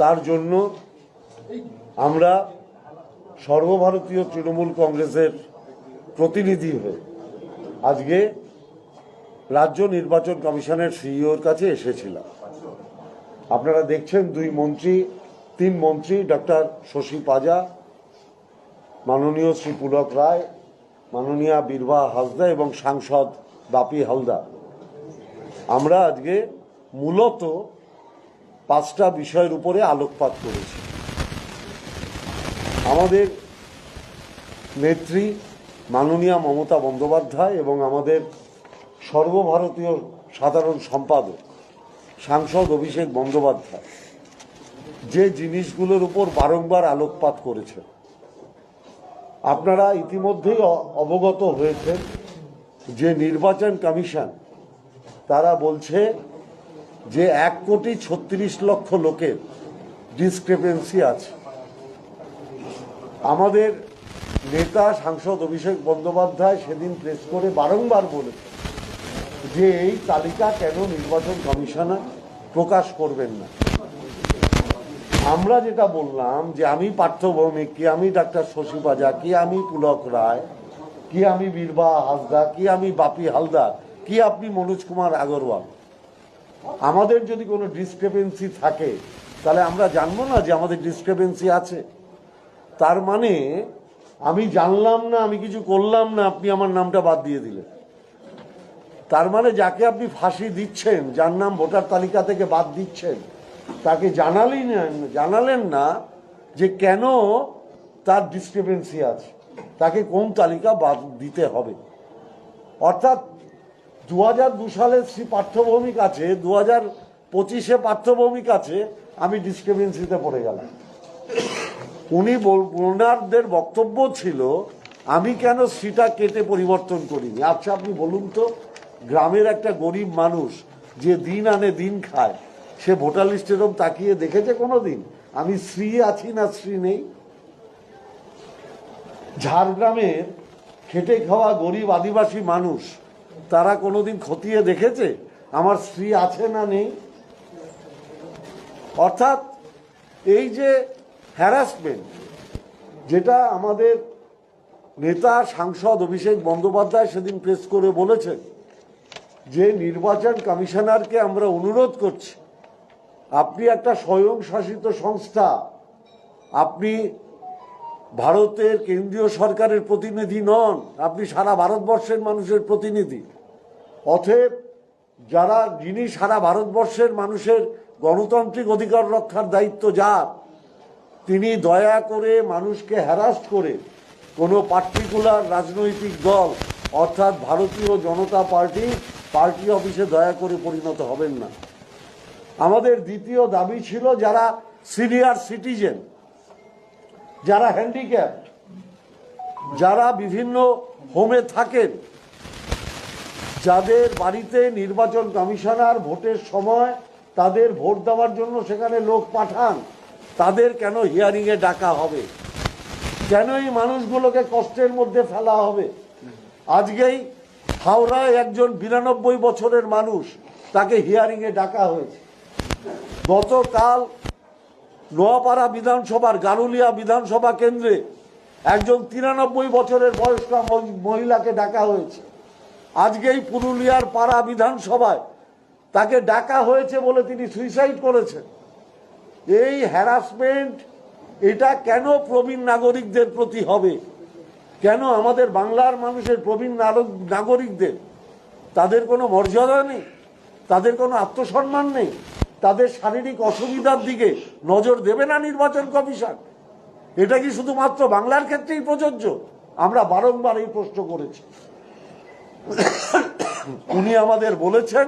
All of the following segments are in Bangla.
তার জন্য আমরা সর্বভারতীয় তৃণমূল কংগ্রেসের প্রতিনিধি হয়ে আজকে রাজ্য নির্বাচন কমিশনের সিইওর কাছে এসেছিলাম। আপনারা দেখছেন তিন মন্ত্রী ডক্টর শশী পাজা, মাননীয় শ্রী পুলক রায়, মাননীয়া বীরবা হাসদা এবং সাংসদ বাপি হালদার। আমরা আজকে মূলত 5টা বিষয়ের উপরে আলোকপাত করেছি। আমাদের নেত্রী মাননীয়া মমতা বন্দ্যোপাধ্যায় এবং আমাদের সর্বভারতীয় সাধারণ সম্পাদক সাংসদ অভিষেক বন্দ্যোপাধ্যায় যে জিনিসগুলোর উপর বারংবার আলোকপাত করেছেন, আপনারা ইতিমধ্যেই অবগত হয়েছেন যে নির্বাচন কমিশন তারা বলছে যে 1,36,00,000 লোকের ডিসক্রিপেন্সি আছে। আমাদের নেতা সাংসদ অভিষেক বন্দ্যোপাধ্যায় সেদিন প্রেস করে বারংবার বলেছে যে এই তালিকা কেন নির্বাচন কমিশনার প্রকাশ করবেন না। আমরা যেটা বললাম যে আমি পার্থ ভৌমিক, কি আমি ডাক্তার শশী পাজা, কি আমি পুলক রায়, কি আমি বীরবা হাসদা, কি আমি বাপি হালদার, কি আপনি মনোজ কুমার আগরওয়াল, আমাদের যদি কোনো ডিসক্রিপেন্সি থাকে তাহলে আমরা জানবো না যে আমাদের ডিসক্রিপেন্সি আছে? তার মানে আমি জানলাম না, আমি কিছু করলাম না, আপনি আমার নামটা বাদ দিয়ে দিলেন। তার মানে যাকে আপনি ফাঁসি দিচ্ছেন, যার নাম ভোটার তালিকা থেকে বাদ দিচ্ছেন, তাকে জানালেন না যে কেন তার ডিসক্রিপেন্সি আছে, তাকে কোন তালিকা বাদ দিতে হবে। অর্থাৎ 2002 সালে শ্রী পার্থভৌমিক আছে, 2025-এ পার্থভৌমিক আছে, আমি ডিসক্রিপেন্সিতে পড়ে গেলাম। ওনাদের বক্তব্য ছিল আমি কেন সেটা কেটে পরিবর্তন করিনি। আচ্ছা আপনি বলুন তো, গ্রামের একটা গরিব মানুষ যে দিন আনে দিন খায়, সে ভোটার লিস্ট এরকম তাকিয়ে দেখেছে কোনোদিন আমি শ্রী আছি না শ্রী নেই? ঝাড়গ্রামের খেটে খাওয়া গরিব আদিবাসী মানুষ তারা কোনোদিন খতিয়ে দেখেছে আমার স্ত্রী আছে না নেই? অর্থাৎ এই যে হ্যারাসমেন্ট, যেটা আমাদের নেতা সাংসদ অভিষেক বন্দ্যোপাধ্যায় সেদিন প্রেস করে বলেছেন যে নির্বাচন কমিশনারকে আমরা অনুরোধ করছি, আপনি একটা স্বয়ংশাসিত সংস্থা, আপনি ভারতের কেন্দ্রীয় সরকারের প্রতিনিধি নন, আপনি সারা ভারতবর্ষের মানুষের প্রতিনিধি। অতএব যিনি সারা ভারতবর্ষের মানুষের গণতান্ত্রিক অধিকার রক্ষার দায়িত্ব যার, তিনি দয়া করে মানুষকে হ্যারাস করে কোনো পার্টিকুলার রাজনৈতিক দল অর্থাৎ ভারতীয় জনতা পার্টি অফিসে দয়া করে পরিণত হবেন না। আমাদের দ্বিতীয় দাবি ছিল যারা সিনিয়র সিটিজেন, যারা হ্যান্ডিক্যাপড, যারা বিভিন্ন হোমে থাকেন, যাদের বাড়িতে নির্বাচন কমিশনার ভোটের সময় তাদের ভোট দেওয়ার জন্য সেখানে লোক পাঠান, তাদের কেন হিয়ারিংয়ে ডাকা হবে? কেন এই মানুষগুলোকে কষ্টের মধ্যে ফেলা হবে? আজকেই হাওড়ায় একজন 92 বছরের মানুষ, তাকে হিয়ারিংয়ে ডাকা হয়েছে। গতকাল নোয়াপাড়া বিধানসভার গারুলিয়া বিধানসভা কেন্দ্রে একজন 93 বছরের বয়স্ক মহিলাকে ডাকা হয়েছে। আজকেই পুরুলিয়ার পাড়া বিধানসভায় তাকে ডাকা হয়েছে বলে তিনি সুইসাইড করেছেন। এই হ্যারাসমেন্ট এটা কেন প্রবীণ নাগরিকদের প্রতি হবে? কেন আমাদের বাংলার মানুষের প্রবীণ নাগরিকদের তাদের কোনো মর্যাদা নেই, তাদের কোনো আত্মসম্মান নেই, তাদের শারীরিক অসুবিধার দিকে নজর দেবে না নির্বাচন কমিশন? এটা কি শুধুমাত্র বাংলার ক্ষেত্রেই প্রযোজ্য? আমরা বারংবার এই প্রশ্ন করেছি। উনি আমাদের বলেছেন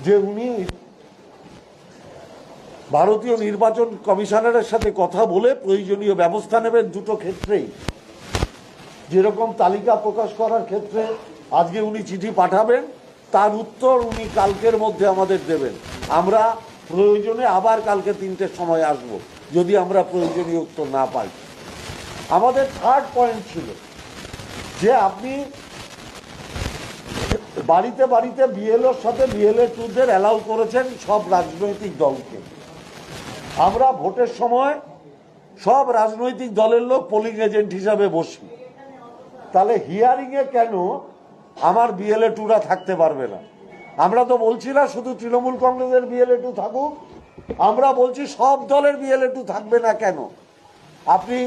যে উনি ভারতীয় নির্বাচন কমিশনারের সাথে কথা বলে প্রয়োজনীয় ব্যবস্থা নেবেন দুটো ক্ষেত্রেই। যেরকম তালিকা প্রকাশ করার ক্ষেত্রে আজকে উনি চিঠি পাঠাবেন, তার উত্তর উনি কালকের মধ্যে আমাদের দেবেন। আমরা প্রয়োজনে আবার কালকে 3টের সময় আসব যদি আমরা প্রয়োজনীয় উত্তর না পাই। আমাদের থার্ড পয়েন্ট ছিল যে আপনি বাড়িতে বাড়িতে বিএলওর সাথে বিএলএ টুদের অ্যালাউ করেছেন সব রাজনৈতিক দলকে। আমরা ভোটের সময় সব রাজনৈতিক দলের লোক পোলিং এজেন্ট হিসাবে বসি, তাহলে হিয়ারিং এ কেন আমার বিএলএ টুরা থাকতে পারবে না? আমরা তো বলছি না শুধু তৃণমূল কংগ্রেসের বিএলএ টু থাকুক, আমরা বলছি সব দলের বিএলএ টু থাকবে না কেন? আপনি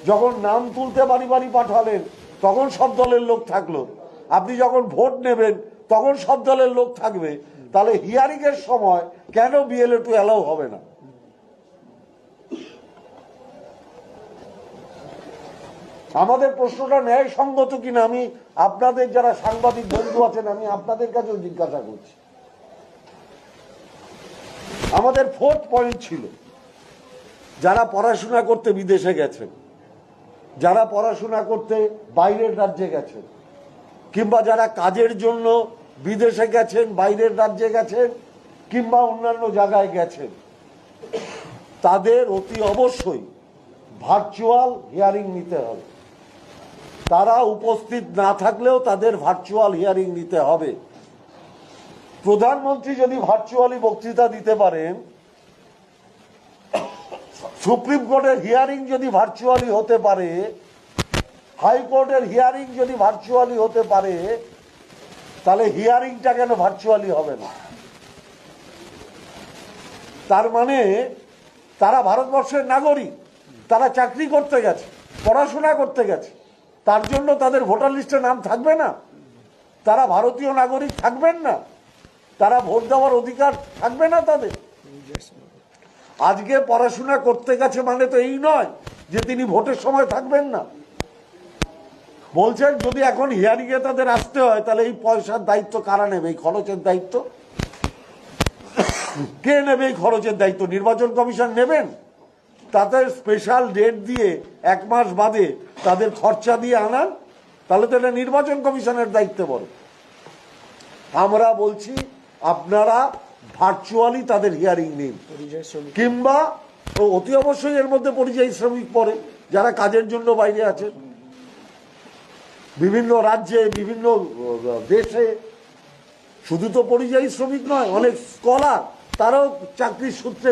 যখন নাম তুলতে বাড়ি বাড়ি পাঠালেন তখন সব দলের লোক থাকলো, আপনি যখন ভোট নেবেন তখন সব দলের লোক থাকবে, তাহলে হিয়ারিং এর সময় কেন বিএলএ টু অ্যালাউ হবে না? আমাদের প্রশ্নটা ন্যায়সঙ্গত কিনা আমি আপনাদের যারা সাংবাদিক বন্ধু আছেন আমি আপনাদের কাছেও জিজ্ঞাসা করছি। আমাদের 4th পয়েন্ট ছিল যারা পড়াশোনা করতে বিদেশে গেছেন, যারা পড়াশোনা করতে বাইরের রাজ্যে গেছেন, কিংবা যারা কাজের জন্য বিদেশে গেছেন, বাইরের রাজ্যে গেছেন, কিংবা অন্যান্য জায়গায় গেছেন, তাদের অতি অবশ্যই ভার্চুয়াল হিয়ারিং নিতে হবে। তারা উপস্থিত না থাকলেও তাদের ভার্চুয়াল হিয়ারিং নিতে হবে। প্রধানমন্ত্রী যদি ভার্চুয়ালি বক্তৃতা দিতে পারেন, সুপ্রিম কোর্টের হিয়ারিং যদি ভার্চুয়ালি হতে পারে, হাইকোর্টের হিয়ারিং যদি ভার্চুয়ালি হতে পারে, তাহলে হিয়ারিংটা কেন ভার্চুয়ালি হবে না? তার মানে তারা ভারতবর্ষের নাগরিক, তারা চাকরি করতে গেছে, পড়াশোনা করতে গেছে, তার জন্য তাদের ভোটার লিস্টে নাম থাকবে না? তারা ভারতীয় নাগরিক থাকবেন না? তারা ভোট দেওয়ার অধিকার থাকবে না তাদের? আজকে পড়াশোনা করতে গেছে মানে তো এই নয় যে তিনি ভোটের সময় থাকবেন না। বলছেন যদি এখন হিয়ারিং এ তাদের আসতে হয় তাহলে এই পয়সার দায়িত্ব কারা নেবে? এই খরচের দায়িত্ব কে নেবে? এই খরচের দায়িত্ব নির্বাচন কমিশন নেবেন? তাদের স্পেশাল ডেট দিয়ে 1 মাস বাদে তাদের খরচা দিয়ে আনান, তাহলে তো এটা নির্বাচন কমিশনের দায়িত্ব পড়ে। আমরা বলছি আপনারা ভার্চুয়ালি তাদের হিয়ারিং নিন, কিংবা অতি অবশ্যই এর মধ্যে পরিযায়ী শ্রমিক পড়ে যারা কাজের জন্য বাইরে আছেন, বিভিন্ন রাজ্যে, বিভিন্ন দেশে। শুধু তো পরিযায়ী শ্রমিক নয়, অনেক স্কলার তারাও চাকরির সূত্রে